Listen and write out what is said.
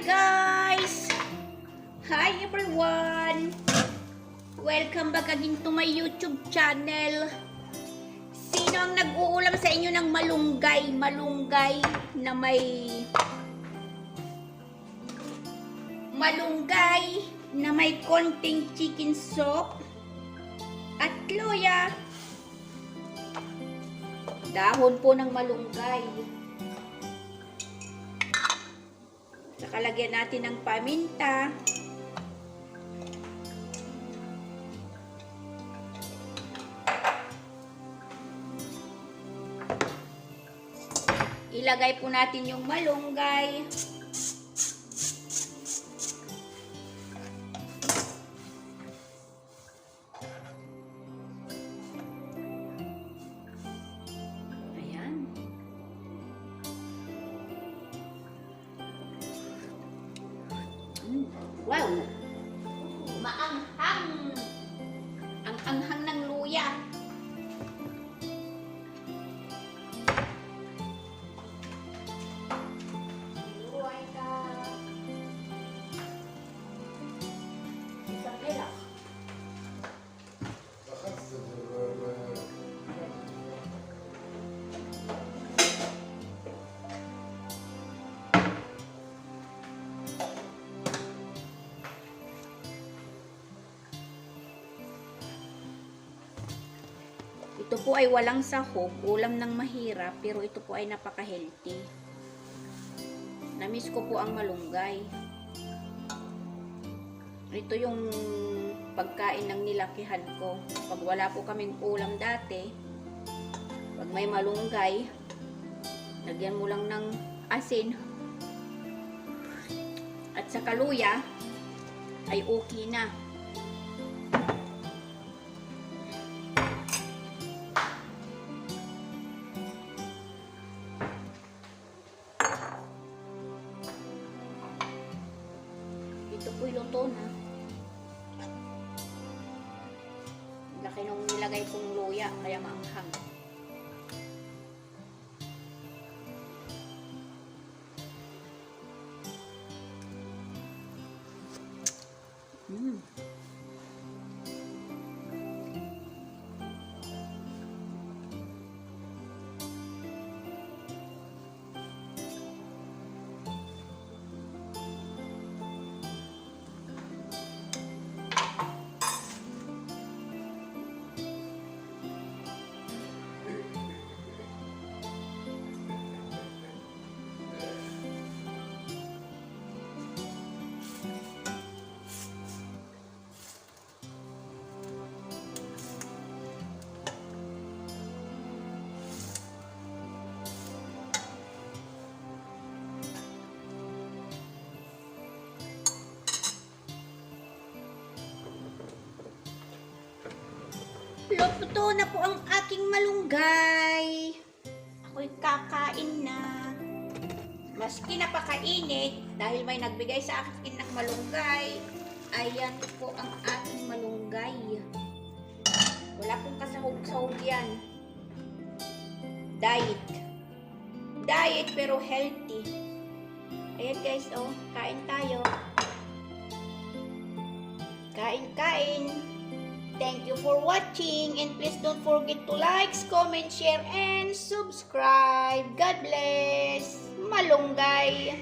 guys! Hi everyone! Welcome back again to my YouTube channel. Sino ang nag-uulam sa inyo ng malunggay? Malunggay na may konting chicken soup at luya. Dahon po ng malunggay. Saka lagyan natin ng paminta. Ilagay po natin yung malunggay. Wow! Maanghang! Ang anghang ng luya. Luya ka. Isang pelak. Ito po ay walang sahog, ulam ng mahirap, pero ito po ay napaka-healthy. Namiss ko po ang malunggay. Ito yung pagkain ng nilakihan ko. Pag wala po kaming ulam dati, pag may malunggay, lagyan mo lang ng asin at saka luya, ay okay na. Ito po'y luto na. Laki nung nilagay kong luya, kaya maanghang. Luto na po ang aking malunggay. Ako'y kakain na. Maski napakainit, dahil may nagbigay sa akin ng malunggay, ayan po ang aking malunggay. Wala pong kasahog-sahog yan. Diet. Diet pero healthy. Ayan guys, oh, kain tayo. Kain. Thank you for watching, and please don't forget to like, comment, share, and subscribe. God bless! Malunggay!